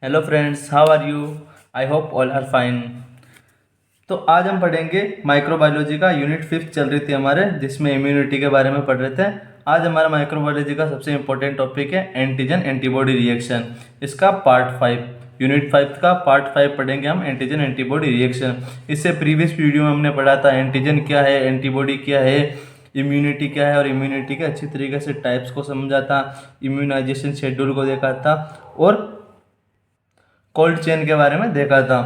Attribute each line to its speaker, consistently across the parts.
Speaker 1: Hello friends, how are you? I hope all are fine. तो आज हम पढ़ेंगे माइक्रोबायोलॉजी का यूनिट 5 चल रही थी हमारे, जिसमें इम्यूनिटी के बारे में पढ़ रहे थे। आज हमारा माइक्रोबायोलॉजी का सबसे इम्पोर्टेंट टॉपिक है एंटीजन एंटीबॉडी रिएक्शन। इसका पार्ट 5, यूनिट 5 का पार्ट 5 पढ़ेंगे हम, एंटीजन एंटीबॉडी रिएक्शन। इससे प्रीवियस वीडियो में हमने पढ़ा था एंटीजन क्या है, एंटीबॉडी क्या है, इम्यूनिटी क्या है, और इम्यूनिटी के अच्छी तरीके से टाइप्स को समझा था, इम्यूनाइजेशन शेड्यूल को देखा था, और कोल्ड चेन के बारे में देखा था।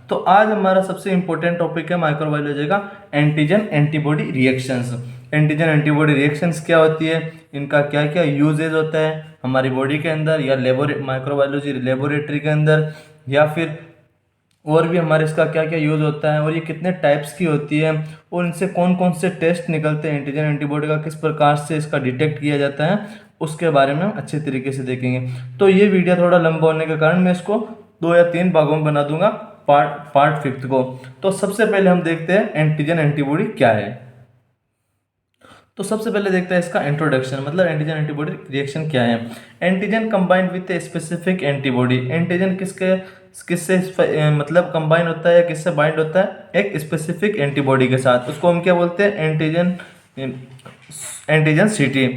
Speaker 1: तो आज हमारा सबसे इंपॉर्टेंट टॉपिक है माइक्रोबायोलॉजी का antigen antibody reactions. Antigen antibody reactions क्या होती है, इनका क्या क्या यूजेज होता है हमारी बॉडी के अंदर, या माइक्रोबायोलॉजी लेबोरेटरी के अंदर, या फिर और भी हमारे इसका क्या क्या यूज़ होता है, और ये कितने टाइप्स की होती है, और इनसे कौन कौन से टेस्ट निकलते हैं एंटीजन एंटीबॉडी का, किस प्रकार से इसका डिटेक्ट किया जाता है, उसके बारे में हम अच्छे तरीके से देखेंगे। तो ये वीडियो थोड़ा लंबा होने के कारण मैं इसको 2 या 3 भागों में बना दूंगा, पार्ट 5 को। तो सबसे पहले हम देखते हैं एंटीजन एंटीबॉडी क्या है। तो सबसे पहले देखते हैं इसका इंट्रोडक्शन, मतलब एंटीजन एंटीबॉडी रिएक्शन क्या है। Antigen combined with a specific antibody. Antigen किससे मतलब कंबाइन होता है, किससे बाइंड होता है, एक स्पेसिफिक एंटीबॉडी के साथ। उसको हम क्या बोलते हैं, एंटीजन सिटी।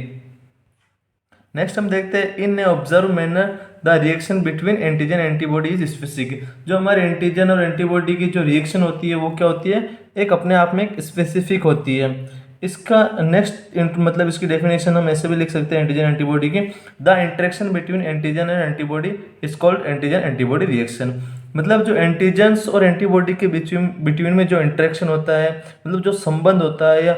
Speaker 1: नेक्स्ट हम देखते हैं in observe manner the reaction between antigen antibody is specific. जो हमारे एंटीजन और एंटीबॉडी की जो रिएक्शन होती है वो क्या होती है, एक अपने आप में एक स्पेसिफिक होती है। इसका नेक्स्ट मतलब इसकी डेफिनेशन हम ऐसे भी लिख सकते हैं एंटीजन एंटीबॉडी की, the interaction between antigen and antibody is called antigen antibody reaction. मतलब जो एंटीजन्स और एंटीबॉडी के बिटवीन में जो इंटरेक्शन होता है, मतलब जो संबंध होता है, या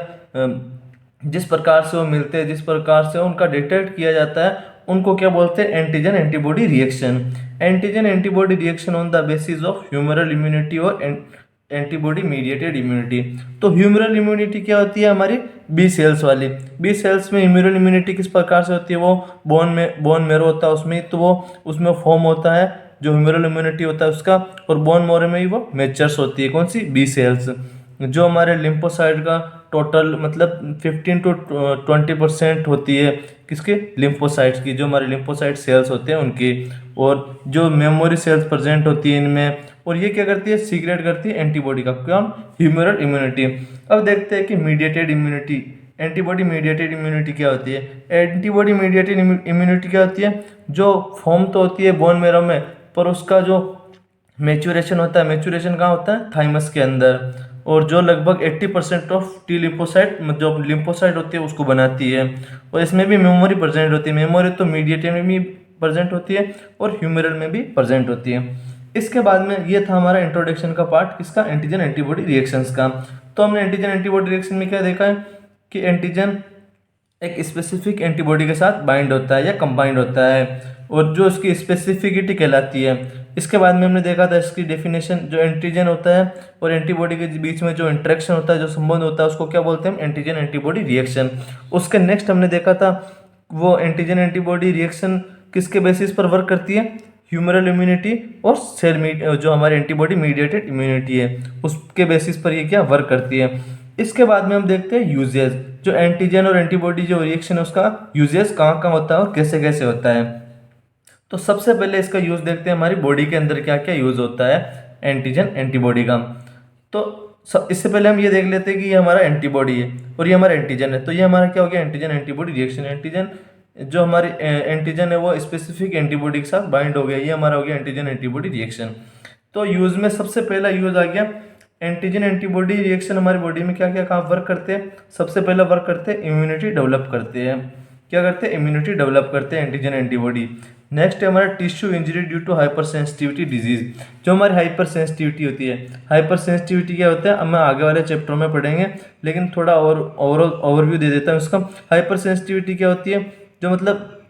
Speaker 1: जिस प्रकार से वो मिलते हैं, जिस प्रकार से उनका डिटेक्ट किया जाता है, उनको क्या बोलते हैं, antigen antibody reaction. Antigen antibody reaction on the basis of humoral immunity और एंटीबॉडी मीडिएटेड इम्यूनिटी। तो ह्यूमरल इम्यूनिटी क्या होती है, हमारी बी सेल्स वाली। बी सेल्स में ह्यूमरल इम्यूनिटी किस प्रकार से होती है, वो बोन मेरो होता है उसमें, तो वो उसमें फॉर्म होता है जो ह्यूमरल इम्यूनिटी होता है उसका, और बोन मेरो में ही वो मेचर्स होती है, कौन सी, बी सेल्स। जो हमारे लिम्फोसाइट का टोटल मतलब 15 to 20% होती है, किसके, लिम्फोसाइट्स की, जो हमारे लिम्फोसाइट सेल्स होते हैं उनकी, और जो मेमोरी सेल्स प्रेजेंट होती है इनमें। और ये क्या करती है, सीक्रेट करती है एंटीबॉडी का, क्या, ह्यूमरल इम्यूनिटी। अब देखते हैं कि mediated immunity, antibody mediated immunity क्या होती है। एंटीबॉडी मीडिएटेड इम्यूनिटी क्या होती है, जो फॉर्म तो होती है बोन मेरो में, पर उसका जो मेचुरेशन होता है, मेचुरेशन कहाँ होता है, थाइमस के अंदर, और जो लगभग 80% ऑफ टी लिम्फोसाइट, जो लिम्फोसाइट होती है उसको बनाती है। और इसमें भी मेमोरी प्रेजेंट होती है। मेमोरी तो मीडिएटेड में भी प्रेजेंट होती है और ह्यूमरल में भी प्रेजेंट होती है। इसके बाद में ये था हमारा इंट्रोडक्शन का पार्ट, किसका, एंटीजन एंटीबॉडी रिएक्शंस का। तो हमने एंटीजन एंटीबॉडी रिएक्शन में क्या देखा है कि एंटीजन एक स्पेसिफिक एंटीबॉडी के साथ बाइंड होता है या कंबाइंड होता है, और जो इसकी स्पेसिफिसिटी कहलाती है। इसके बाद में हमने देखा था इसकी डेफिनेशन, जो एंटीजन होता है और एंटीबॉडी के बीच में जो इंटरेक्शन होता है, जो संबंध होता है, उसको क्या बोलते हैं, एंटीजन एंटीबॉडी रिएक्शन। उसके नेक्स्ट हमने देखा था वो एंटीजन एंटीबॉडी रिएक्शन किसके बेसिस पर वर्क करती है, ह्यूमरल इम्यूनिटी और जो हमारी एंटीबॉडी मीडिएटेड इम्यूनिटी है उसके बेसिस पर ये क्या वर्क करती है। इसके बाद में हम देखते हैं यूजेस, जो एंटीजन और एंटीबॉडी जो रिएक्शन है उसका यूजेस कहाँ कहाँ होता है और कैसे कैसे होता है। तो सबसे पहले इसका यूज देखते हैं हमारी बॉडी के अंदर क्या क्या यूज होता है एंटीजन एंटीबॉडी का। तो इससे पहले हम ये देख लेते हैं कि ये हमारा एंटीबॉडी है और ये हमारा एंटीजन है। तो ये हमारा क्या हो गया, एंटीजन एंटीबॉडी रिएक्शन। एंटीजन जो हमारी एंटीजन है वो स्पेसिफिक एंटीबॉडी के साथ बाइंड हो गया, ये हमारा हो गया एंटीजन एंटीबॉडी रिएक्शन। तो यूज में सबसे पहला यूज आ गया एंटीजन एंटीबॉडी रिएक्शन। हमारी बॉडी में क्या क्या काम वर्क करते हैं, सबसे पहला वर्क करते हैं इम्यूनिटी डेवलप करते हैं। क्या करते हैं, इम्यूनिटी डेवलप करते हैं एंटीजन एंटीबॉडी। नेक्स्ट है हमारा tissue injury due to hypersensitivity disease. जो हमारी हाइपर सेंसिटिविटी होती है, हाइपर सेंसिटिविटी क्या होता है हम आगे वाले चैप्टर में पढ़ेंगे, लेकिन थोड़ा और ओवरव्यू दे देता हूँ इसका। हाइपर सेंसिटिविटी क्या होती है, जो मतलब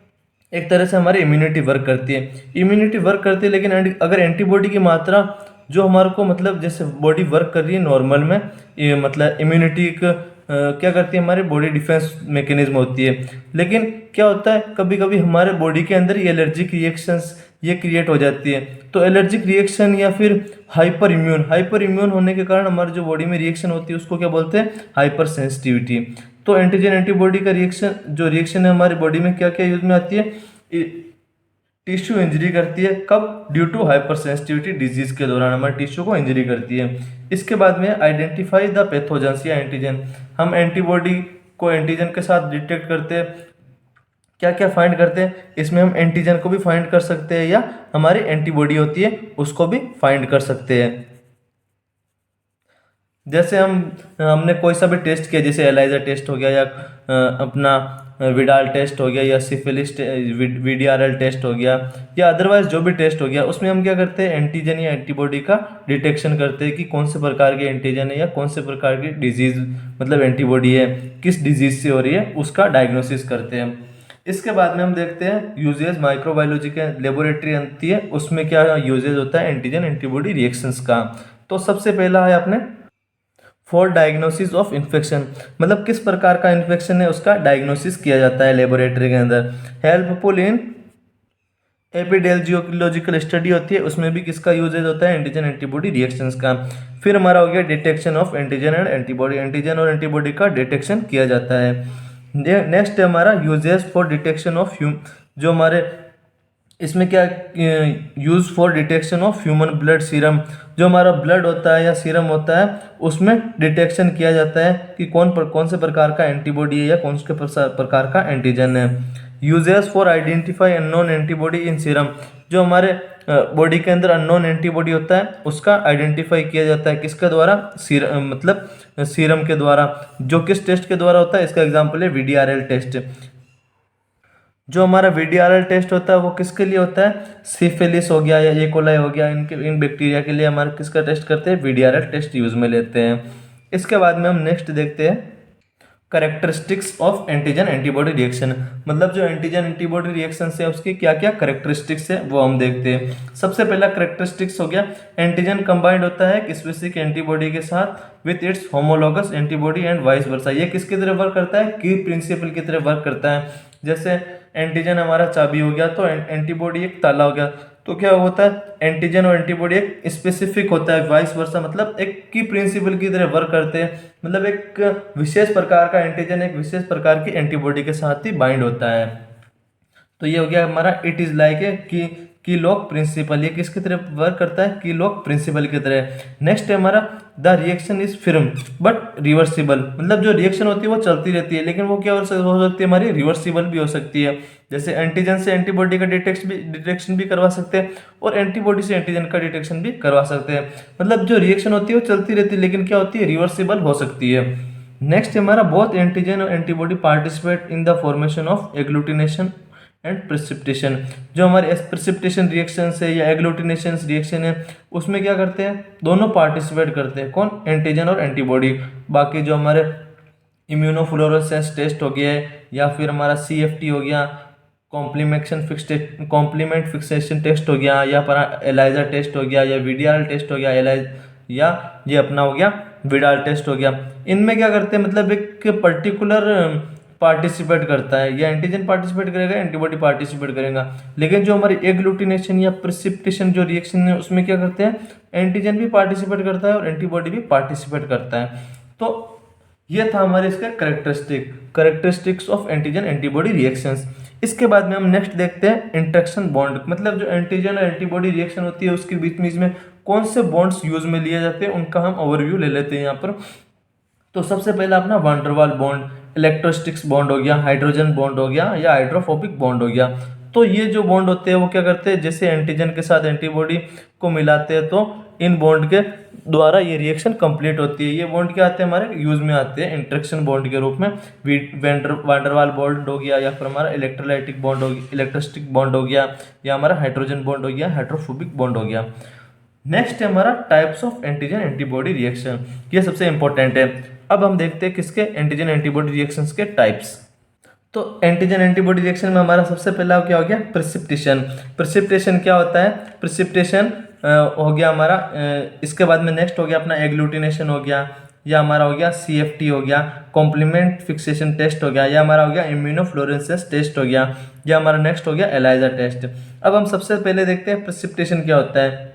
Speaker 1: एक तरह से हमारी इम्यूनिटी वर्क करती है, इम्यूनिटी वर्क करती है, लेकिन अगर एंटीबॉडी की मात्रा जो हमारे को मतलब जैसे बॉडी वर्क कर रही है नॉर्मल में, ये मतलब इम्यूनिटी क्या करती है, हमारी बॉडी डिफेंस मैकेनिज्म होती है। लेकिन क्या होता है, कभी कभी हमारे बॉडी के अंदर ये एलर्जिक रिएक्शंस ये क्रिएट हो जाती है। तो एलर्जिक रिएक्शन या फिर हाइपर इम्यून होने के कारण हमारे जो बॉडी में रिएक्शन होती है उसको क्या बोलते हैं, हाइपर सेंसिटिविटी। तो एंटीजन एंटीबॉडी का रिएक्शन जो रिएक्शन है हमारी बॉडी में क्या क्या यूज में आती है, टिश्यू इंजरी करती है, कब? Due to hypersensitivity disease के दौरान हमारे टिश्यू को इंजरी करती है। इसके बाद में आइडेंटिफाई द पैथोजेंस या एंटीजन, हम एंटीबॉडी को एंटीजन के साथ डिटेक्ट करते हैं, क्या क्या फाइंड करते हैं इसमें, हम एंटीजन को भी फाइंड कर सकते हैं या हमारी एंटीबॉडी होती है उसको भी फाइंड कर सकते हैं। जैसे हमने कोई सा भी टेस्ट किया, जैसे एलाइजा टेस्ट हो गया या अपना विडाल टेस्ट हो गया या सिफिलिस वीडीआरएल टेस्ट हो गया या अदरवाइज जो भी टेस्ट हो गया, उसमें हम क्या करते हैं एंटीजन या एंटीबॉडी का डिटेक्शन करते हैं कि कौन से प्रकार के एंटीजन है या कौन से प्रकार की डिजीज मतलब एंटीबॉडी है किस डिजीज से हो रही है उसका डायग्नोसिस करते हैं। इसके बाद में हम देखते हैं यूजेज माइक्रोबायोलॉजी के लेबोरेटरी आती है, उसमें क्या यूजेज होता है एंटीजन एंटीबॉडी रिएक्शंस का। तो सबसे पहला है अपने फॉर डायग्नोसिस ऑफ इन्फेक्शन, मतलब किस प्रकार का इन्फेक्शन है उसका डायग्नोसिस किया जाता है लेबोरेटरी के अंदर। हेल्पफुल इन एपिडेमियोलॉजिकल स्टडी होती है, उसमें भी किसका यूजेज होता है एंटीजन एंटीबॉडी रिएक्शंस का। फिर हमारा हो गया detection of antigen and antibody, antigen और एंटीबॉडी का डिटेक्शन किया जाता है। नेक्स्ट है हमारा यूजेस फॉर डिटेक्शन ऑफ जो हमारे इसमें क्या use for detection of human blood serum, जो हमारा ब्लड होता है या सीरम होता है उसमें डिटेक्शन किया जाता है कि कौन से प्रकार का एंटीबॉडी है या कौन से प्रकार का एंटीजन है। Uses for identify unknown antibody in serum, जो हमारे बॉडी के अंदर अननोन एंटीबॉडी होता है उसका आइडेंटिफाई किया जाता है किसके द्वारा, मतलब सीरम के द्वारा। जो किस टेस्ट के द्वारा होता है, इसका एग्जाम्पल है वीडीआरएल टेस्ट। जो हमारा वीडीआरएल टेस्ट होता है वो किसके लिए होता है, सिफिलिस हो गया या ए कोलाई हो गया, इन बैक्टीरिया के लिए हमारा किसका टेस्ट करते हैं, वीडीआरएल टेस्ट यूज में लेते हैं। इसके बाद में हम नेक्स्ट देखते हैं characteristics of antigen antibody reaction, मतलब जो एंटीजन एंटीबॉडी रिएक्शन है उसकी क्या क्या करेक्टरिस्टिक्स है वो हम देखते हैं। सबसे पहला करेक्टरिस्टिक्स हो गया एंटीजन कंबाइंड होता है एक स्पेसिफिक एंटीबॉडी के साथ with its homologous antibody and vice versa, ये किसकी तरह वर्क करता है, की प्रिंसिपल की तरह वर्क करता है। जैसे एंटीजन हमारा चाबी हो गया तो एंटीबॉडी एक ताला हो गया, तो क्या होता है एंटीजन और एंटीबॉडी एक स्पेसिफिक होता है, वाइस वर्सा मतलब एक की प्रिंसिपल की तरह वर्क करते हैं, मतलब एक विशेष प्रकार का एंटीजन एक विशेष प्रकार की एंटीबॉडी के साथ ही बाइंड होता है। तो ये हो गया हमारा इट इज लाइक ए की लॉक प्रिंसिपल, ये किसकी तरह वर्क करता है, की लॉक प्रिंसिपल की तरह। नेक्स्ट है हमारा the reaction is firm but reversible, मतलब जो रिएक्शन होती है वो चलती रहती है लेकिन वो क्या हो सकती है हमारी रिवर्सिबल भी हो सकती है। जैसे एंटीजन से एंटीबॉडी का डिटेक्शन भी करवा सकते हैं और एंटीबॉडी से एंटीजन का डिटेक्शन भी करवा सकते हैं, मतलब जो रिएक्शन होती है वो चलती रहती है लेकिन क्या होती है रिवर्सिबल हो सकती है। नेक्स्ट हमारा बोथ एंटीजन और antibody participate in the formation of agglutination and precipitation, जो हमारे प्रेसिपिटेशन रिएक्शन है या एग्लूटिनेशन रिएक्शन है उसमें क्या करते हैं दोनों पार्टिसिपेट करते हैं, कौन, एंटीजन और एंटीबॉडी। बाकी जो हमारे इम्यूनोफ्लोरेसेंस टेस्ट हो गया या फिर हमारा CFT हो गया, कॉम्प्लीमेंट फिक्सेशन टेस्ट हो गया या पर एलाइजा टेस्ट हो गया या वीडीआरएल टेस्ट हो गया या ये अपना हो गया विडाल टेस्ट हो गया, इनमें क्या करते हैं मतलब एक पर्टिकुलर पार्टिसिपेट करता है, या एंटीजन पार्टिसिपेट करेगा एंटीबॉडी पार्टिसिपेट करेगा, लेकिन जो हमारी एग्लूटिनेशन या प्रेसिपिटेशन जो रिएक्शन है उसमें क्या करते हैं एंटीजन भी पार्टिसिपेट करता है और एंटीबॉडी भी पार्टिसिपेट करता है। तो ये था हमारे इसका characteristics of antigen antibody reactions. इसके बाद में हम नेक्स्ट देखते हैं इंटरेक्शन बॉन्ड, मतलब जो एंटीजन और एंटीबॉडी रिएक्शन होती है उसके बीच में इसमें कौन से बॉन्ड्स यूज में लिए जाते हैं उनका हम ओवरव्यू ले लेते हैं यहाँ पर। तो सबसे पहला अपना वान डेर वाल बॉन्ड, इलेक्ट्रोस्टिक्स बॉन्ड हो गया, हाइड्रोजन बॉन्ड हो गया या हाइड्रोफोबिक बॉन्ड हो गया। तो ये जो बॉन्ड होते हैं वो क्या करते हैं जैसे एंटीजन के साथ एंटीबॉडी को मिलाते हैं तो इन बॉन्ड के द्वारा ये रिएक्शन कंप्लीट होती है। ये बॉन्ड क्या आते हैं हमारे यूज में आते हैं इंटरेक्शन बॉन्ड के रूप में, वान डेर वाल बॉन्ड हो गया या फिर हमारा इलेक्ट्रोलाइटिक बॉन्ड हो गया, इलेक्ट्रोस्टिक बॉन्ड हो गया या हमारा हाइड्रोजन बॉन्ड हो गया, हाइड्रोफोबिक बॉन्ड हो गया। नेक्स्ट है हमारा types of antigen antibody reaction, ये सबसे इंपॉर्टेंट है। अब हम देखते हैं किसके एंटीजन एंटीबॉडी रिएक्शंस के टाइप्स। तो एंटीजन एंटीबॉडी रिएक्शन में हमारा सबसे पहला क्या हो गया प्रेसिपिटेशन। प्रेसिपिटेशन क्या होता है, प्रेसिपिटेशन हो गया हमारा, इसके बाद में नेक्स्ट हो गया अपना एग्लूटिनेशन हो गया या हमारा हो गया CFT हो गया, कॉम्प्लीमेंट फिक्सेशन टेस्ट हो गया या हमारा हो गया इम्यूनोफ्लोरेसेंस टेस्ट हो गया या हमारा नेक्स्ट हो गया एलाइजा टेस्ट। अब हम सबसे पहले देखते हैं प्रेसिपिटेशन क्या होता है।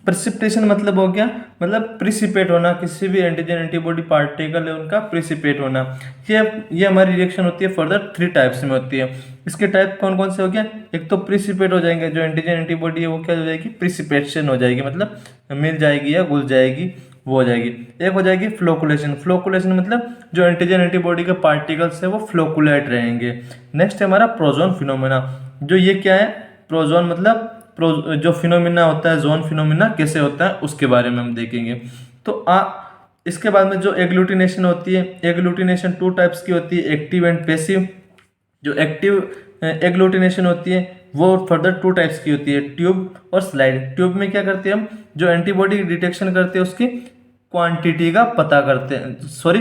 Speaker 1: प्रिसिपिटेशन मतलब हो गया, मतलब प्रिसिपेट होना, किसी भी एंटीजन एंटीबॉडी पार्टिकल है उनका प्रिसिपेट होना। ये हमारी रिएक्शन होती है फर्दर 3 टाइप्स में होती है। इसके टाइप कौन कौन से हो गया, एक तो प्रिसिपेट हो जाएंगे, जो एंटीजन एंटीबॉडी है वो क्या हो जाएगी, प्रिसिपेशन हो जाएगी, मतलब मिल जाएगी या घुल जाएगी, वो हो जाएगी। एक हो जाएगी फ्लोकुलेशन। फ्लोकुलेशन मतलब जो एंटीजन एंटीबॉडी के पार्टिकल्स है वो फ्लोकुलेट रहेंगे। नेक्स्ट है हमारा प्रोजोन फिनोमेना। जो ये क्या है, प्रोजोन मतलब जो फिनोमिना होता है, जोन फिनोमिना कैसे होता है उसके बारे में हम देखेंगे। तो इसके बाद में जो एग्लूटिनेशन होती है, एग्लूटिनेशन 2 टाइप्स की होती है, एक्टिव एंड पैसिव। जो एक्टिव एग्लूटिनेशन होती है वो फर्दर 2 टाइप्स की होती है, ट्यूब और स्लाइड। ट्यूब में क्या करते हैं हम, जो एंटीबॉडी डिटेक्शन करते हैं उसकी क्वांटिटी का पता करते हैं, सॉरी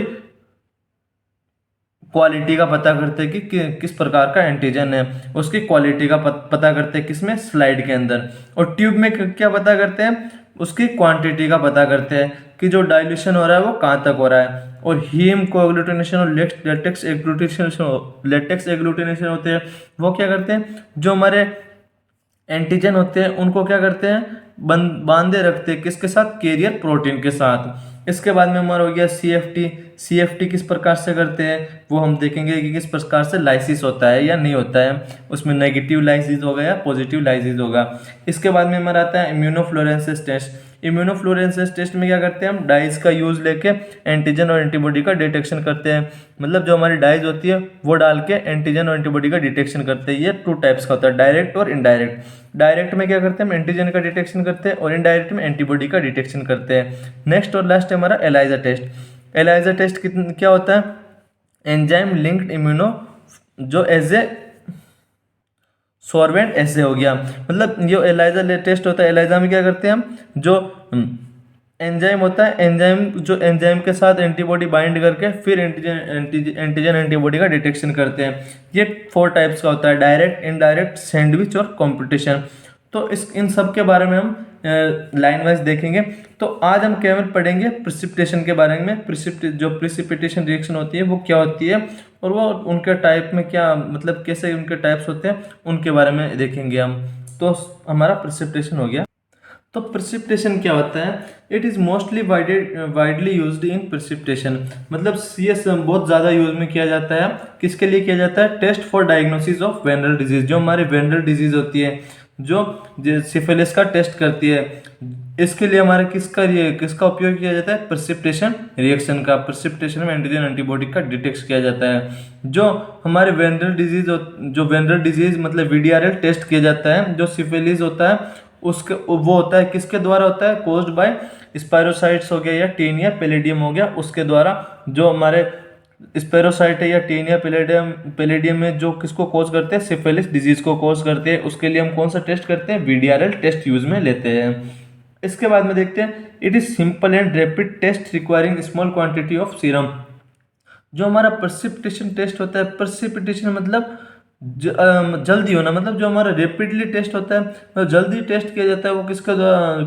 Speaker 1: क्वालिटी का पता करते हैं कि किस प्रकार का एंटीजन है, उसकी क्वालिटी का पता करते हैं किसमें, स्लाइड के अंदर। और ट्यूब में क्या पता करते हैं, उसकी क्वांटिटी का पता करते हैं कि जो डाइल्यूशन हो रहा है वो कहाँ तक हो रहा है। और हीम को एग्लूटिनेशन और लेटेक्स एग्लूटिनेशन होते हैं, वो क्या करते हैं, जो हमारे एंटीजन होते हैं उनको क्या करते हैं, बांधे रखते हैं, किसके साथ, कैरियर प्रोटीन के साथ। इसके बाद में हमारा हो गया सीएफटी। सीएफटी किस प्रकार से करते हैं वो हम देखेंगे कि किस प्रकार से लाइसिस होता है या नहीं होता है, उसमें नेगेटिव लाइसिस होगा या पॉजिटिव लाइसिस होगा। इसके बाद में हमारा आता है इम्यूनोफ्लोरेंसिस टेस्ट। इम्यूनोफ्लोरेंसिस टेस्ट में क्या करते हैं हम, डाइज का यूज लेके एंटीजन और एंटीबॉडी का डिटेक्शन करते हैं, मतलब जो हमारी डाइज होती है वो डाल के एंटीजन और एंटीबॉडी का डिटेक्शन करते हैं। ये 2 टाइप्स का होता है, डायरेक्ट और इनडायरेक्ट। डायरेक्ट में क्या करते हैं हम, एंटीजन का डिटेक्शन करते हैं, और इनडायरेक्ट में एंटीबॉडी का डिटेक्शन करते हैं। नेक्स्ट और लास्ट है हमारा एलाइजा टेस्ट। एलाइजा टेस्ट क्या होता है, एंजाइम लिंक्ड इम्यूनो, जो एज ए सॉर्बेंट ऐसे हो गया, मतलब ये एलाइजा टेस्ट होता है। एलाइजा में क्या करते हैं हम, जो एंजाइम होता है, जो एंजाइम के साथ एंटीबॉडी बाइंड करके फिर एंटीजन एंटीबॉडी का डिटेक्शन करते हैं। ये 4 टाइप्स का होता है, डायरेक्ट, इनडायरेक्ट, सैंडविच और कॉम्पिटिशन। तो इन सब के बारे में हम लाइन वाइज देखेंगे। तो आज हम केवल पढ़ेंगे प्रिसिपिटेशन के बारे में। जो प्रिसिपिटेशन रिएक्शन होती है वो क्या होती है, और वो उनके टाइप में क्या, मतलब कैसे उनके टाइप्स होते हैं उनके बारे में देखेंगे हम। तो हमारा प्रिसिपिटेशन हो गया। तो प्रिसिपिटेशन क्या होता है, it is mostly widely used in precipitation, मतलब CS बहुत ज़्यादा यूज में किया जाता है। किसके लिए किया जाता है, test for diagnosis of venereal disease. जो हमारी वेनरल डिजीज होती है, जो सिफिलिस का टेस्ट करती है, इसके लिए हमारे किसका उपयोग किया जाता है, प्रिसिपिटेशन रिएक्शन का। प्रिसिपिटेशन में एंटीजन एंटीबॉडी का डिटेक्ट किया जाता है। जो हमारे वेनरल डिजीज मतलब VDRL टेस्ट किया जाता है, जो सिफिलिस होता है उसके वो होता है किसके द्वारा होता है, कोज्ड बाय स्पायरोसाइट्स हो गया या टेनिया पैलिडियम हो गया, उसके द्वारा। जो हमारे स्पेरोसाइट है या टेनिया पैलिडियम में जो किसको कोज करते हैं, सिफिलिस डिजीज को कोज करते हैं, उसके लिए हम कौन सा टेस्ट करते हैं, VDRL टेस्ट यूज में लेते हैं। इसके बाद में देखते हैं, it is simple and rapid test requiring small quantity of serum. जो हमारा प्रेसिपिटेशन टेस्ट होता है, प्रेसिपिटेशन मतलब जल्दी होना, मतलब जो हमारा रैपिडली टेस्ट होता है, तो जल्दी टेस्ट किया जाता है, वो किसका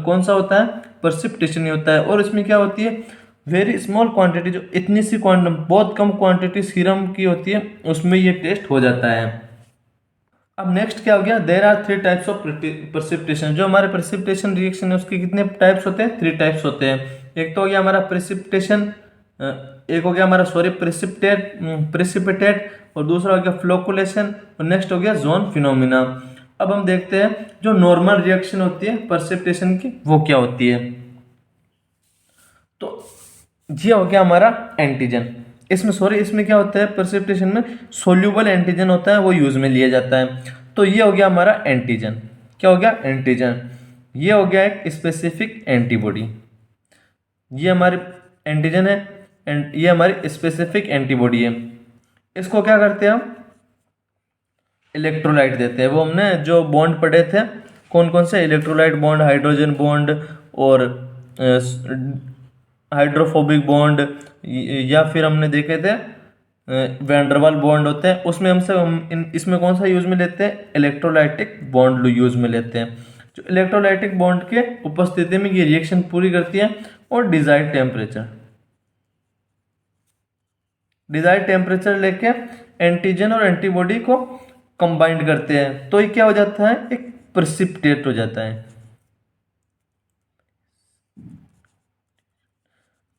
Speaker 1: कौन सा होता है, प्रेसिपिटेशन ही होता है। और इसमें क्या होती है, वेरी स्मॉल क्वांटिटी, जो इतनी सी बहुत कम क्वांटिटी सीरम की होती है उसमें ये टेस्ट हो जाता है। अब नेक्स्ट क्या हो गया, there are 3 types of precipitation. जो हमारे प्रेसिपिटेशन रिएक्शन है उसके कितने टाइप्स होते हैं, 3 टाइप्स होते हैं। एक तो हो गया हमारा प्रेसिपिटेशन, एक हो गया हमारा सॉरी प्रेसिपिटेट, और दूसरा हो गया फ्लोकुलेशन, और नेक्स्ट हो गया जोन फिनोमिना। अब हम देखते हैं जो नॉर्मल रिएक्शन होती है प्रेसिपिटेशन की वो क्या होती है। तो ये हो गया हमारा एंटीजन। इसमें क्या होता है, प्रेसिपिटेशन में सोल्यूबल एंटीजन होता है, वो यूज में लिया जाता है। तो ये हो गया हमारा एंटीजन। क्या हो गया, एंटीजन। ये हो गया एक स्पेसिफिक एंटीबॉडी। ये हमारे एंटीजन है, ये हमारी स्पेसिफिक एंटीबॉडी है। इसको क्या करते हैं हम, इलेक्ट्रोलाइट देते हैं। वो हमने जो बॉन्ड पढ़े थे, कौन कौन से, इलेक्ट्रोलाइट बॉन्ड, हाइड्रोजन बॉन्ड, और हाइड्रोफोबिक बॉन्ड, या फिर हमने देखे थे वैंडरवाल बॉन्ड होते हैं। उसमें इसमें कौन सा यूज में लेते हैं, इलेक्ट्रोलाइटिक बॉन्ड यूज में लेते हैं। जो इलेक्ट्रोलाइटिक बॉन्ड के उपस्थिति में ये रिएक्शन पूरी करती है। और डिजायर्ड टेम्परेचर लेके एंटीजन और एंटीबॉडी को कंबाइंड करते हैं, तो ये क्या हो जाता है, एक प्रेसिपिटेट हो जाता है।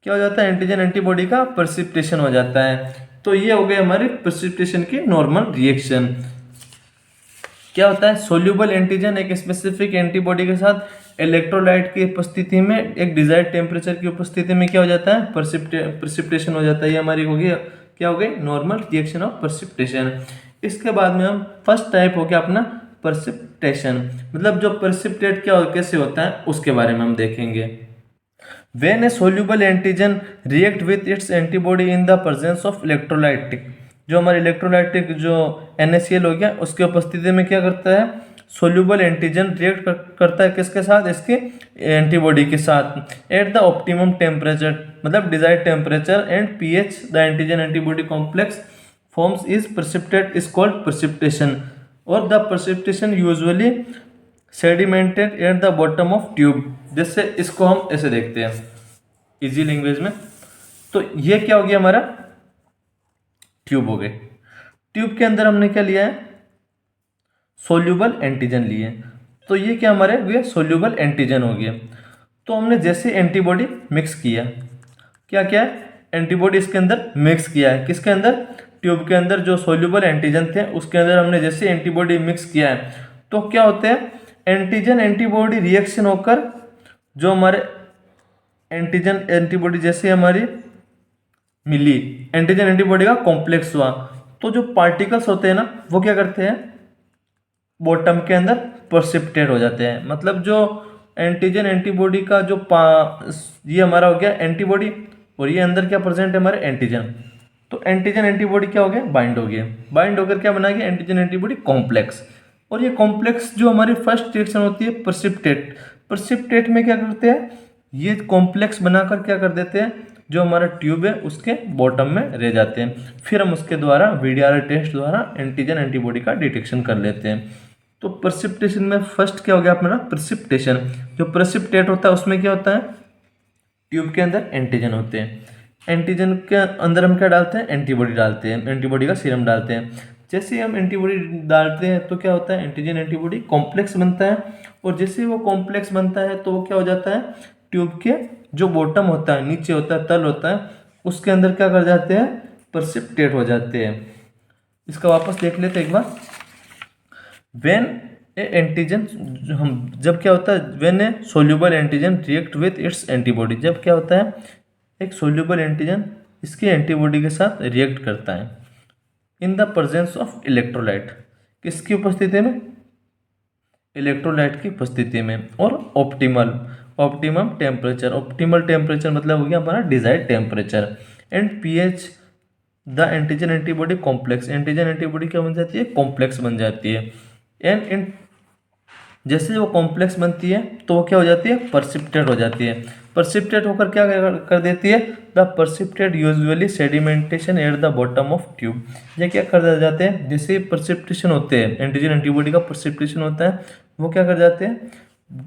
Speaker 1: क्या हो जाता है, एंटीजन एंटीबॉडी का प्रेसिपिटेशन हो जाता है। तो ये हो गई हमारी प्रेसिपिटेशन की नॉर्मल रिएक्शन। क्या होता है, सोल्यूबल एंटीजन एक स्पेसिफिक एंटीबॉडी के साथ इलेक्ट्रोलाइट की उपस्थिति में एक डिजायर्ड टेम्परेचर की उपस्थिति में क्या हो जाता है, प्रेसिपिटेशन हो जाता है। ये हमारी होगी क्या हो गई, नॉर्मल रिएक्शन ऑफ प्रेसिपिटेशन। इसके बाद में हम फर्स्ट टाइप हो गया अपना प्रेसिपिटेशन, मतलब जो प्रेसिपिटेट क्या कैसे होता है उसके बारे में हम देखेंगे। When a soluble antigen react with its antibody in the presence of electrolytic, जो हमारे इलेक्ट्रोलाइटिक जो NaCl हो गया उसकी उपस्थिति में क्या करता है, सोल्यूबल एंटीजन रिएक्ट करता है किसके साथ, इसके एंटीबॉडी के साथ एट द ऑप्टिमम टेम्परेचर, मतलब desired temperature and pH the antigen antibody complex forms is precipitate is called precipitation, और the precipitation usually sedimented at the bottom of tube. जैसे इसको हम ऐसे देखते हैं इजी लैंग्वेज में, तो ये क्या हो गया हमारा, ट्यूब हो गए। ट्यूब के अंदर हमने क्या लिया है, सोल्यूबल एंटीजन लिए, तो ये क्या हमारे हुए, सोल्यूबल एंटीजन हो गया। तो हमने जैसे एंटीबॉडी मिक्स किया, क्या क्या है, एंटीबॉडी इसके अंदर मिक्स किया है, किसके अंदर, ट्यूब के अंदर जो सोल्यूबल एंटीजन थे उसके अंदर हमने जैसे एंटीबॉडी मिक्स किया है, तो क्या होते हैं, एंटीजन एंटीबॉडी रिएक्शन होकर जो हमारे एंटीजन एंटीबॉडी जैसे हमारी मिली, एंटीजन एंटीबॉडी का कॉम्प्लेक्स हुआ, तो जो पार्टिकल्स होते हैं ना वो क्या करते हैं, बॉटम के अंदर प्रेसिपिटेट हो जाते हैं। मतलब जो एंटीजन एंटीबॉडी का जो ये हमारा हो गया एंटीबॉडी, और ये अंदर क्या प्रेजेंट है हमारे एंटीजन, तो एंटीजन एंटीबॉडी क्या हो गया, बाइंड हो गया, बाइंड होकर क्या बना गया, एंटीजन एंटीबॉडी कॉम्प्लेक्स। और ये कॉम्प्लेक्स जो हमारी फर्स्ट रिएक्शन होती है प्रेसिपिटेट, प्रेसिपिटेट में क्या करते हैं, ये कॉम्प्लेक्स बनाकर क्या कर देते हैं, जो हमारा ट्यूब है उसके बॉटम में रह जाते हैं। फिर हम उसके द्वारा VDRL टेस्ट द्वारा एंटीजन एंटीबॉडी का डिटेक्शन कर लेते हैं। तो प्रेसिपिटेशन में फर्स्ट क्या हो गया अपना, प्रेसिपिटेशन। जो प्रेसिपिटेट होता है उसमें क्या होता है, ट्यूब के अंदर एंटीजन होते हैं, एंटीजन के अंदर हम क्या डालते हैं, एंटीबॉडी डालते हैं, एंटीबॉडी का सीरम डालते हैं। जैसे ही हम एंटीबॉडी डालते हैं तो क्या होता है, एंटीजन एंटीबॉडी कॉम्प्लेक्स बनता है, और जैसे ही वो कॉम्प्लेक्स बनता है तो वो क्या हो जाता है, ट्यूब के जो बॉटम होता है, नीचे होता है, तल होता है, उसके अंदर क्या कर जाते हैं, प्रेसिपिटेट हो जाते हैं। इसका वापस देख लेते एक बार। व्हेन ए एंटीजन, हम जब क्या होता है, when A soluble antigen react with its antibody, जब क्या होता है, एक सोल्यूबल एंटीजन इसकी एंटीबॉडी के साथ रिएक्ट करता है in the presence of electrolyte, किसकी उपस्थिति में, इलेक्ट्रोलाइट की उपस्थिति में, और ऑप्टिमम टेम्परेचर, ऑप्टिमल टेम्परेचर मतलब हो गया हमारा desired temperature, and pH the antigen antibody complex, antigen antibody क्या बन जाती है, कॉम्प्लेक्स बन जाती है। एंड इन जैसे वो कॉम्प्लेक्स बनती है तो वो क्या हो जाती है, प्रेसिपिटेट हो जाती है। प्रेसिपिटेट होकर क्या कर देती है, the precipitate usually sedimentation eight the bottom of tube, ये क्या कर जाते हैं, जैसे प्रेसिपिटेशन होते हैं, एंटीजन एंटीबॉडी का प्रेसिपिटेशन होता है, वो क्या कर जाते हैं,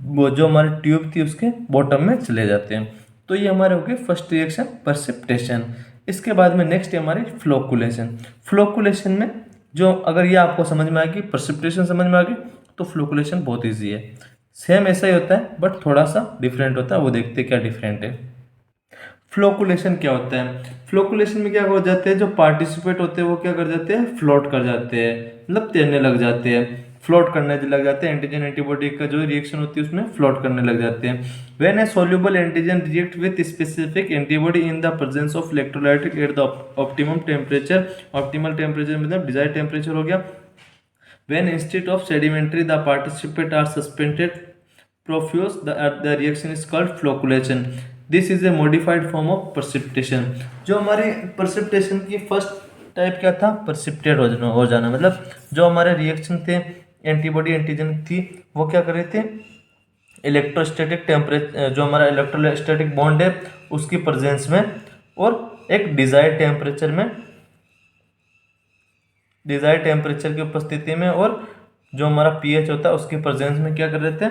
Speaker 1: वो जो हमारी ट्यूब थी उसके बॉटम में चले जाते हैं। तो ये हमारे हो गए फर्स्ट रिएक्शन प्रेसिपिटेशन। इसके बाद में नेक्स्ट है हमारी फ्लोकुलेशन। फ्लोकुलेशन में जो अगर ये आपको समझ में आ गई, प्रेसिपिटेशन समझ में आ गई, तो फ्लोकुलेशन बहुत ईजी है। सेम ऐसा ही होता है बट थोड़ा सा डिफरेंट होता है, वो देखते हैं क्या डिफरेंट है। फ्लोकुलेशन क्या होता है, फ्लोकुलेशन में क्या हो जाते हैं, जो पार्टिसिपेट होते हैं वो क्या कर जाते हैं, फ्लोट कर जाते हैं, मतलब तैरने लग जाते हैं, फ्लोट करने लग जाते हैं। एंटीजन एंटीबॉडी का जो रिएक्शन होती है उसमें फ्लोट करने लग जाते हैं। When A soluble antigen react with specific antibody in the presence of electrolyte eight the optimum temperature, optimal temperature मतलब डिजायर्ड टेम्परेचर हो गया। When instead of sedimentary the participants are suspended profuse, the reaction is called flocculation. This is a modified form of precipitation. जो हमारे precipitation की first type क्या था, precipitate हो जाना, मतलब जो हमारे रिएक्शन थे एंटीबॉडी एंटीजन थी वो क्या कर रहे थे, इलेक्ट्रोस्टैटिक टेम्परेचर, जो हमारा इलेक्ट्रोस्टैटिक बॉन्ड है उसकी प्रेजेंस में और एक डिजायर्ड टेम्परेचर में, डिजायर्ड टेम्परेचर की उपस्थिति में और जो हमारा pH होता है उसकी प्रेजेंस में क्या कर रहे थे,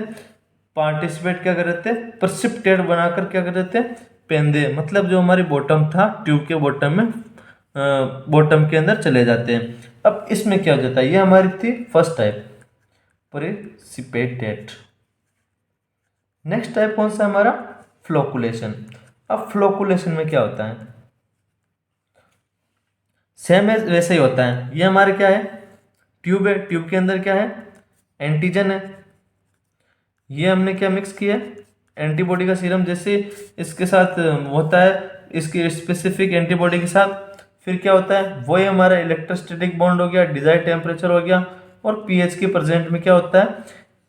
Speaker 1: पार्टिसिपेट क्या कर रहे थे, प्रेसिपिटेट बनाकर क्या कर रहे थे, पेंदे, मतलब जो हमारी बॉटम था ट्यूब के बॉटम में, बॉटम के अंदर चले जाते हैं। अब इसमें क्या हो जाता है, ये हमारी थी first type precipitate. Next type कौन सा हमारा, फ्लोकुलेशन। अब फ्लोकुलेशन में क्या होता है, सेम एज वैसे ही होता है। ये हमारे क्या है, ट्यूब है, ट्यूब के अंदर क्या है, एंटीजन है। ये हमने क्या मिक्स किया है, एंटीबॉडी का सीरम जैसे इसके साथ होता है, इसके स्पेसिफिक एंटीबॉडी के साथ। फिर क्या होता है, वही हमारा इलेक्ट्रोस्टैटिक बॉन्ड हो गया, डिजायर्ड टेम्परेचर हो गया, और पीएच के प्रेजेंट में क्या होता है,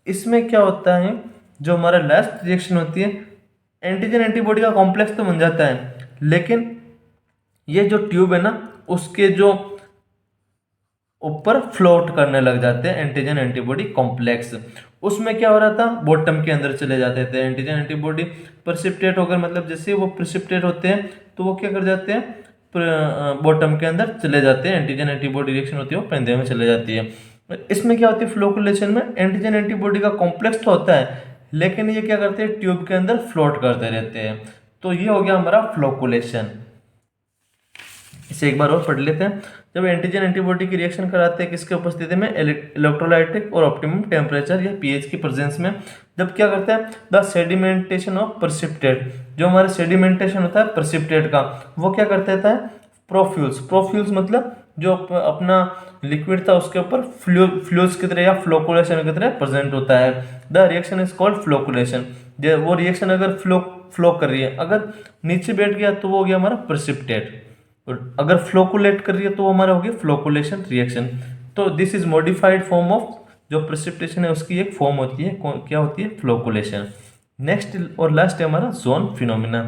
Speaker 1: इसमें क्या होता है, जो हमारा लास्ट रिएक्शन होती है, एंटीजन एंटीबॉडी का कॉम्प्लेक्स तो बन जाता है, लेकिन ये जो ट्यूब है ना, उसके जो ऊपर फ्लोट करने लग जाते हैं एंटीजन एंटीबॉडी कॉम्प्लेक्स। उसमें क्या हो रहा था, बॉटम के अंदर चले जाते थे एंटीजन एंटीबॉडी, प्रेसिपिटेट होकर, मतलब जैसे वो प्रेसिपिटेट होते हैं तो वो क्या कर जाते हैं, बॉटम के अंदर चले जाते हैं, एंटीजन एंटीबॉडी रिएक्शन होती है वो पेंधे में चले जाती है। इसमें क्या होती है, फ्लोकुलेशन में एंटीजन एंटीबॉडी का कॉम्प्लेक्स तो होता है, लेकिन ये क्या करते हैं, ट्यूब के अंदर फ्लोट करते रहते हैं। तो ये हो गया हमारा फ्लोकुलेशन। इसे एक बार और पढ़ लेते हैं। जब एंटीजन एंटीबॉडी की रिएक्शन कराते हैं किसके उपस्थिति में, इलेक्ट्रोलाइटिक और ऑप्टिमम टेम्परेचर या पीएच की प्रेजेंस में, जब क्या करते हैं, द सेडिमेंटेशन ऑफ प्रेसिपिटेट, जो हमारा सेडिमेंटेशन होता है प्रेसिपिटेट का, वो क्या कर देता है, प्रोफ्यूल्स। प्रोफ्यूल्स मतलब जो अपना लिक्विड था उसके ऊपर फ्लूइड्स की तरह या फ्लोकुलेशन की तरह प्रेजेंट होता है। The reaction is called flocculation. वो रिएक्शन अगर फ्लो कर रही है, अगर नीचे बैठ गया तो वो हो गया हमारा प्रेसिपिटेट, और अगर फ्लोकुलेट कर रही है तो वो हमारा हो गया फ्लोकुलेशन रिएक्शन। तो this is modified form of, जो प्रेसिपिटेशन है उसकी एक फॉर्म होती है, क्या होती है, फ्लोकुलेशन। नेक्स्ट और लास्ट है हमारा जोन फिनोमिना।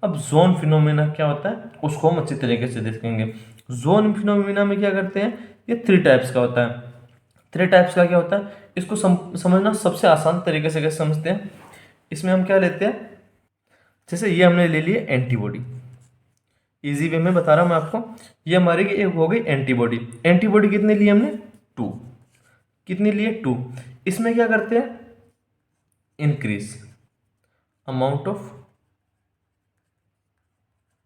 Speaker 1: अब जोन फिनोमिना क्या होता है उसको हम अच्छी तरीके से देखेंगे। जोन फिनोमिना में क्या करते हैं, ये 3 टाइप्स का होता है। 3 टाइप्स का क्या होता है, इसको समझना सबसे आसान तरीके से कैसे समझते हैं, इसमें हम क्या लेते हैं, जैसे ये हमने ले लिए एंटीबॉडी, इजी वे में बता रहा हूं मैं आपको। ये हमारी एक हो गई एंटीबॉडी। एंटीबॉडी कितने लिए हमने, 2। कितनी लिए, 2। इसमें क्या करते हैं, इंक्रीज अमाउंट ऑफ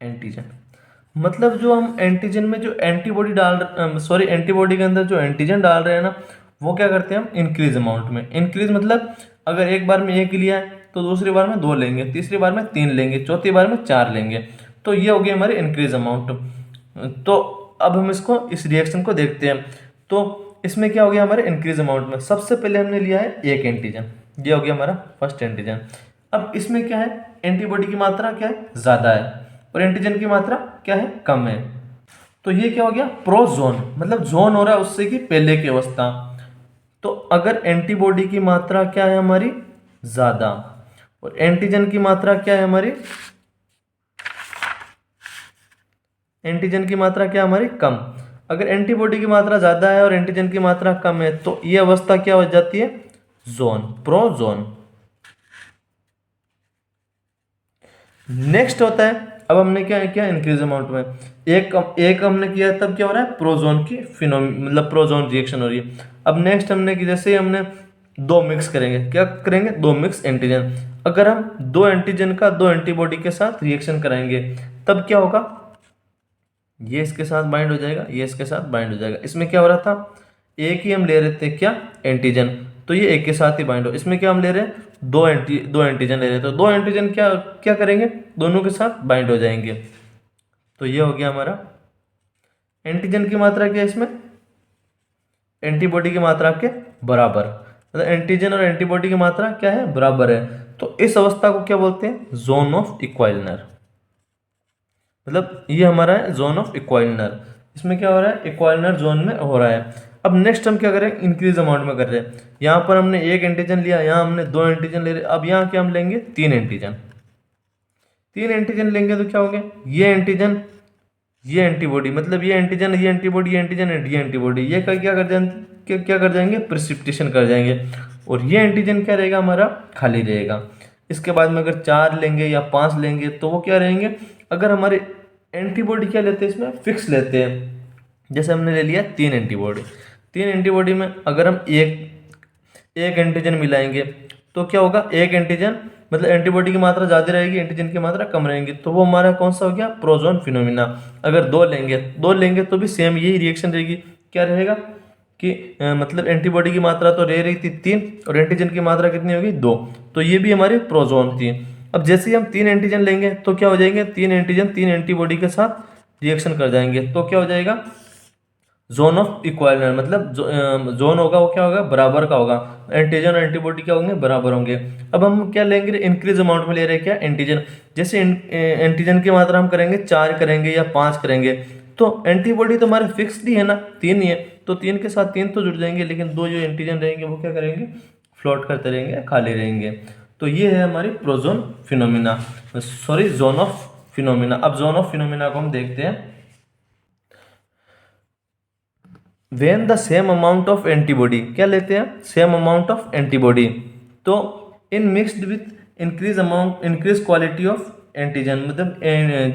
Speaker 1: एंटीजन, मतलब जो हम एंटीजन में जो एंटीबॉडी एंटीबॉडी के अंदर जो एंटीजन डाल रहे हैं ना, वो क्या करते हैं हम, इंक्रीज अमाउंट में। इंक्रीज मतलब अगर एक बार में 1 लिया है तो दूसरी बार में 2 लेंगे, तीसरी बार में 3 लेंगे, चौथी बार में 4 लेंगे। तो ये हो गई हमारी इंक्रीज अमाउंट। तो अब हम इसको, इस रिएक्शन को देखते हैं। तो इसमें क्या हो गया हमारे इंक्रीज अमाउंट में, सबसे पहले हमने लिया है 1 एंटीजन, ये हो गया हमारा फर्स्ट एंटीजन। अब इसमें क्या है, एंटीबॉडी की मात्रा क्या है, ज़्यादा है, और एंटीजन की मात्रा क्या है, कम है। तो ये क्या हो गया, प्रोजोन, मतलब जोन हो रहा है उससे की पहले की अवस्था। तो अगर एंटीबॉडी की मात्रा क्या है हमारी, ज़्यादा, और एंटीजन की मात्रा क्या है हमारी, एंटीजन की मात्रा क्या हमारी, कम। अगर एंटीबॉडी की मात्रा ज़्यादा है और एंटीजन की मात्रा कम है तो ये अवस्था क्या हो जाती है, जोन, प्रोजोन। नेक्स्ट होता है, अब हमने क्या किया, इंक्रीज अमाउंट में एक हमने किया, तब क्या हो रहा है, प्रोजोन की मतलब प्रोजोन रिएक्शन हो रही है। अब नेक्स्ट हमने की, जैसे हमने 2 मिक्स करेंगे, क्या करेंगे, 2 मिक्स एंटीजन। अगर हम 2 एंटीजन का 2 एंटीबॉडी के साथ रिएक्शन कराएंगे तब क्या होगा, ये इसके साथ बाइंड हो जाएगा, ये इसके साथ बाइंड हो जाएगा। इसमें क्या हो रहा था, एक ही हम ले रहे थे क्या, एंटीजन, तो ये एक के साथ ही बाइंड हो। इसमें क्या हम ले रहे हैं, 2 एंटीजन ले रहे हैं, तो 2 एंटीजन क्या क्या करेंगे, दोनों के साथ बाइंड हो जाएंगे। तो ये हो गया हमारा एंटीजन की मात्रा क्या है इसमें, एंटीबॉडी की मात्रा के बराबर, मतलब एंटीजन और एंटीबॉडी की मात्रा क्या है, बराबर है। तो इस अवस्था को क्या बोलते हैं, जोन ऑफ इक्वालिनर, मतलब ये हमारा है जोन ऑफ इक्वालिनर। इसमें क्या हो रहा है, इक्वालिनर जोन में हो रहा है। अब नेक्स्ट हम क्या करें, इंक्रीज अमाउंट में कर रहे हैं। यहाँ पर हमने 1 एंटीजन लिया, यहाँ हमने 2 एंटीजन ले रहे, अब यहाँ क्या हम लेंगे, 3 एंटीजन। 3 एंटीजन लेंगे तो क्या हो गया, ये एंटीजन, ये एंटीबॉडी, मतलब ये एंटीजन, ये एंटीबॉडी, ये एंटीजन, ये एंटीबॉडी, ये क्या कर जाएंगे, प्रेसिपिटेशन कर जाएंगे। और ये एंटीजन क्या रहेगा हमारा, खाली रहेगा। इसके बाद में अगर 4 लेंगे या 5 लेंगे तो वो क्या रहेंगे, अगर हमारे एंटीबॉडी क्या लेते हैं इसमें, फिक्स लेते हैं। जैसे हमने ले लिया 3 एंटीबॉडी, 3 एंटीबॉडी में अगर हम एक एंटीजन मिलाएंगे तो क्या होगा, एक एंटीजन, मतलब एंटीबॉडी की मात्रा ज़्यादा रहेगी, एंटीजन की मात्रा कम रहेगी, तो वो हमारा कौन सा हो गया, प्रोजोन फिनोमिना। अगर 2 लेंगे तो भी सेम यही रिएक्शन रहेगी, क्या रहेगा कि मतलब एंटीबॉडी की मात्रा तो रह रही थी 3 और एंटीजन की मात्रा कितनी होगी, 2, तो ये भी हमारी प्रोजोन थी। अब जैसे ही हम 3 एंटीजन लेंगे तो क्या हो जाएंगे, 3 एंटीजन 3 एंटीबॉडी के साथ रिएक्शन कर जाएंगे, तो क्या हो जाएगा, जोन ऑफ इक्वालिनर, मतलब जोन होगा वो क्या होगा, बराबर का होगा, एंटीजन और एंटीबॉडी क्या होंगे, बराबर होंगे। अब हम क्या लेंगे, इंक्रीज अमाउंट में ले रहे हैं क्या, एंटीजन। जैसे एंटीजन की मात्रा हम करेंगे 4 करेंगे या 5 करेंगे, तो एंटीबॉडी तो हमारे फिक्स्ड ही है ना, 3 ही है, तो 3 के साथ 3 तो जुड़ जाएंगे, लेकिन 2 जो एंटीजन रहेंगे वो क्या करेंगे, फ्लोट करते रहेंगे, खाली रहेंगे। तो ये है हमारी prozone phenomena, sorry zone of phenomena. अब जोन ऑफ फिनोमिना को हम देखते हैं। When the same amount of antibody, क्या लेते हैं, सेम अमाउंट ऑफ एंटीबॉडी, तो in mixed with increase quality of antigen, मतलब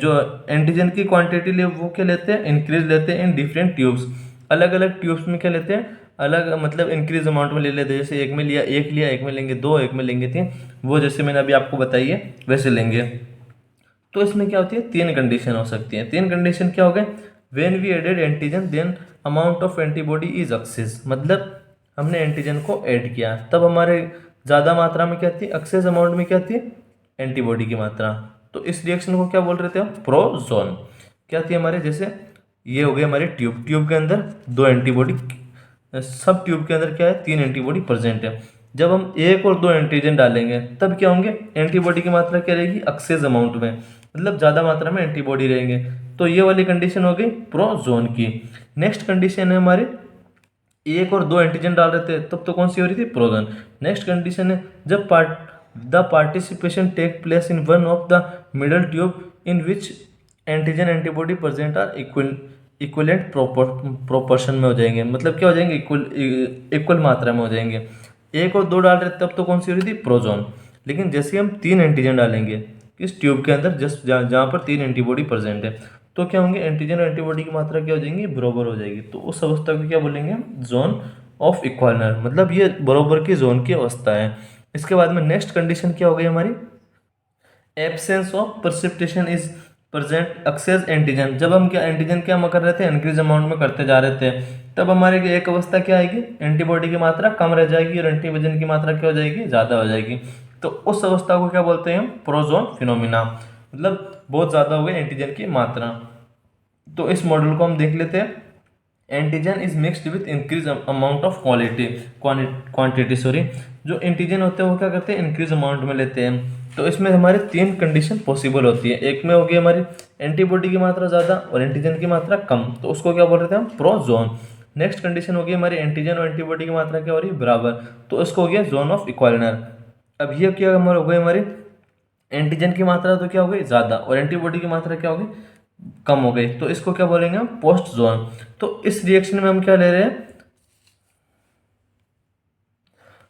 Speaker 1: जो एंटीजन की क्वांटिटी ले वो क्या लेते हैं, इंक्रीज लेते हैं इन डिफरेंट ट्यूब्स, अलग अलग ट्यूब्स में क्या लेते हैं, अलग मतलब इंक्रीज अमाउंट में ले लेते हैं। जैसे एक में लिया, एक लिया, एक में लेंगे 2, एक में लेंगे 3, वो जैसे मैंने अभी आपको बताई है वैसे लेंगे। तो इसमें क्या होती है, 3 कंडीशन हो सकती है। 3 कंडीशन क्या हो गए, when we added antigen then amount of antibody is excess, मतलब हमने एंटीजन को ऐड किया तब हमारे ज़्यादा मात्रा में क्या थी, एक्सेस अमाउंट में क्या थी, एंटीबॉडी की मात्रा। तो इस रिएक्शन को क्या बोल रहे थे हम, प्रोजोन। क्या थी हमारे, जैसे ये हो गई हमारी ट्यूब, ट्यूब के अंदर 2 एंटीबॉडी, सब ट्यूब के अंदर क्या है, 3 एंटीबॉडी प्रेजेंट है। जब हम 1 और 2 एंटीजन डालेंगे तब क्या होंगे, एंटीबॉडी की मात्रा क्या रहेगी, एक्सेस अमाउंट में, मतलब ज़्यादा मात्रा में एंटीबॉडी रहेंगे। तो ये वाली कंडीशन हो गई प्रोजोन की। नेक्स्ट कंडीशन है हमारी, 1 और 2 एंटीजन डाल रहे थे तब तो कौन सी हो रही थी, प्रोजोन। नेक्स्ट कंडीशन है, जब the participation take place in one of the middle tube in which antigen antibody present are equivalent proportion में हो जाएंगे, मतलब क्या हो जाएंगे, इक्वल मात्रा में हो जाएंगे। 1 और 2 डाल रहे तब तो कौन सी हो रही थी, प्रोजोन। लेकिन जैसे हम 3 एंटीजन डालेंगे इस ट्यूब के अंदर, जस्ट जहाँ पर 3 एंटीबॉडी प्रेजेंट है, तो क्या होंगे, एंटीजन और एंटीबॉडी की मात्रा क्या हो जाएंगी, बराबर हो जाएगी। तो उस अवस्था को क्या बोलेंगे हम, जोन ऑफ इक्वालिनर, मतलब ये बराबर की जोन की अवस्था है। इसके बाद में नेक्स्ट कंडीशन क्या हो गई हमारी, absence of precipitation is present excess antigen. जब हम क्या एंटीजन क्या कर रहे थे, इंक्रीज अमाउंट में करते जा रहे थे, तब हमारे एक अवस्था क्या आएगी, एंटीबॉडी की मात्रा कम रह जाएगी और एंटीजन की मात्रा क्या हो जाएगी, ज़्यादा हो जाएगी। तो उस अवस्था को क्या बोलते हैं हम, प्रोजोन फिनोमिना, मतलब बहुत ज़्यादा हो गई एंटीजन की मात्रा। तो इस मॉडल को हम देख लेते हैं। Antigen is mixed with increase amount of quantity sorry, जो एंटीजन होते हैं वो क्या करते हैं, इंक्रीज अमाउंट में लेते हैं। तो इसमें हमारे 3 कंडीशन पॉसिबल होती है। एक में होगी हमारी एंटीबॉडी की मात्रा ज़्यादा और एंटीजन की मात्रा कम, तो उसको क्या बोल रहे थे हम, प्रोजोन। नेक्स्ट कंडीशन होगी हमारी एंटीजन और एंटीबॉडी की मात्रा क्या हो रही है, बराबर, तो इसको हो गया जोन ऑफ इक्वालिनर। अब ये क्या हमारे हो गई, हमारी एंटीजन की मात्रा तो क्या हो गई, ज़्यादा, और एंटीबॉडी की मात्रा क्या हो गई, कम हो गई, तो इसको क्या बोलेंगे हम, पोस्ट जोन। तो इस रिएक्शन में हम क्या ले रहे हैं,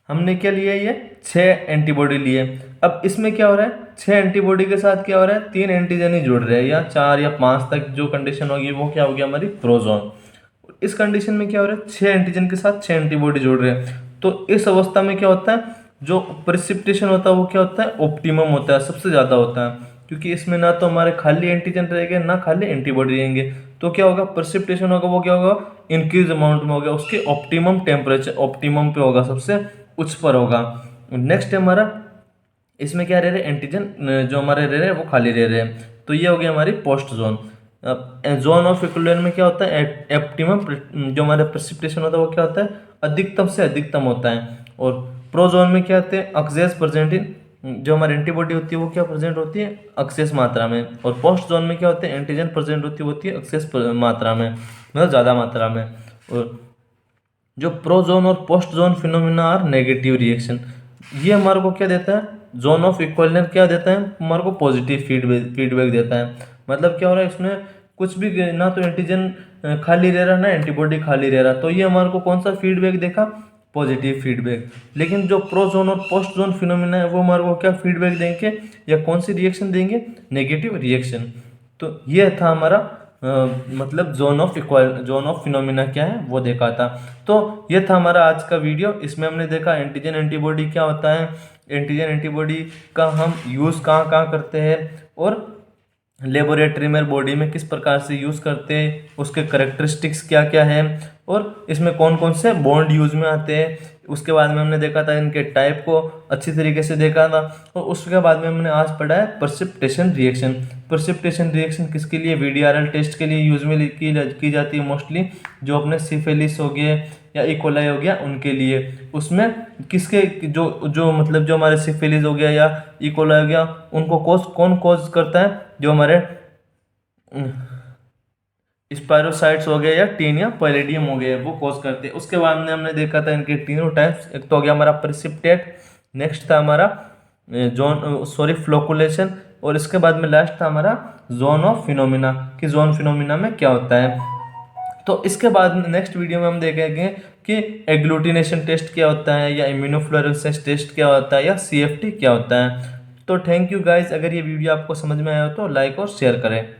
Speaker 1: हमने क्या लिया, ये 6 एंटीबॉडी लिए। अब इसमें क्या हो रहा है, 6 एंटीबॉडी के साथ क्या हो रहा है, 3 एंटीजन ही जुड़ रहे हैं, या 4 या 5 तक जो कंडीशन होगी वो क्या होगी हमारी, प्रोजोन। इस कंडीशन में क्या हो रहा है, 6 एंटीजन के साथ 6 एंटीबॉडी जुड़ रहे हैं। तो इस अवस्था में क्या होता है, जो प्रेसिपिटेशन होता है वो क्या होता है, ऑप्टिमम होता है, सबसे ज़्यादा होता है, क्योंकि इसमें ना तो हमारे खाली एंटीजन रहेंगे ना खाली एंटीबॉडी रहेंगे। तो क्या होगा, प्रेसिपिटेशन होगा वो क्या होगा, इंक्रीज अमाउंट में होगा, उसके ऑप्टिमम टेम्परेचर, ऑप्टिमम पे होगा, सबसे उच्च पर होगा। नेक्स्ट है हमारा, इसमें क्या रह रहे हैं, एंटीजन जो हमारे रह रहे हैं वो खाली रह रहे हैं। तो ये हो गया हमारी post zone. Zone of equilibrium में क्या होता है, ऑप्टिमम जो हमारा प्रेसिपिटेशन होता है वो क्या होता है, अधिकतम से अधिकतम होता है। और प्रोजोन में क्या होते हैं, एक्सेस प्रेजेंट इन, जो हमारी एंटीबॉडी होती है वो क्या प्रेजेंट होती है, एक्सेस मात्रा में। और पोस्ट जोन में क्या होते हैं, एंटीजन प्रेजेंट होती है एक्सेस मात्रा में, मतलब ज़्यादा मात्रा में। और जो प्रोजोन और post zone phenomena are negative reaction, ये हमारे को क्या देता है, जोन ऑफ इक्विलिब्रियम क्या देता है, हमारे को पॉजिटिव फीडबैक देता है। मतलब क्या हो रहा है, इसमें कुछ भी ना तो एंटीजन खाली रह रहा ना एंटीबॉडी खाली रह रहा, तो ये हमारे को कौन सा फीडबैक देखा, पॉजिटिव फीडबैक। लेकिन जो प्रोजोन और पोस्ट जोन फिनोमिना है वो हमारे को क्या फीडबैक देंगे, या कौन सी रिएक्शन देंगे, नेगेटिव रिएक्शन। तो ये था हमारा मतलब जोन ऑफ फिनोमिना क्या है वो देखा था। तो ये था हमारा आज का वीडियो। इसमें हमने देखा एंटीजन एंटीबॉडी क्या होता है, एंटीजन एंटीबॉडी का हम यूज़ कहाँ कहाँ करते हैं, और लेबोरेटरी में बॉडी में किस प्रकार से यूज़ करते हैं, उसके करेक्टरिस्टिक्स क्या क्या है, और इसमें कौन कौन से बॉन्ड यूज में आते हैं। उसके बाद में हमने देखा था इनके टाइप को अच्छी तरीके से देखा था। और उसके बाद में हमने आज पढ़ा है प्रेसिपिटेशन रिएक्शन। प्रेसिपिटेशन रिएक्शन किसके लिए, वीडीआरएल टेस्ट के लिए यूज में की जाती है मोस्टली, जो अपने सिफिलिस हो गए या इकोलाई हो गया उनके लिए। उसमें किसके जो जो मतलब जो हमारे सिफिलिस हो गया या इकोलाई हो गया उनको कौन कॉज करता है, जो हमारे स्पायरोसाइट्स हो गए या टीन या पैलेडियम हो गए वो कॉज करते हैं। उसके बाद में हमने देखा था इनके तीनों टाइप्स, एक तो हो गया हमारा प्रेसिपिटेट, नेक्स्ट था हमारा फ्लोकुलेशन, और इसके बाद में लास्ट था हमारा जोन ऑफ फिनोमिना, कि जोन फिनोमिना में क्या होता है। तो इसके बाद नेक्स्ट वीडियो में हम देखेंगे कि एग्लूटिनेशन टेस्ट क्या होता है, या इम्यूनोफ्लोरेसेंस टेस्ट क्या होता है, या सीएफटी क्या होता है। तो थैंक यू गाइस, अगर ये वीडियो आपको समझ में आया हो तो लाइक और शेयर करें।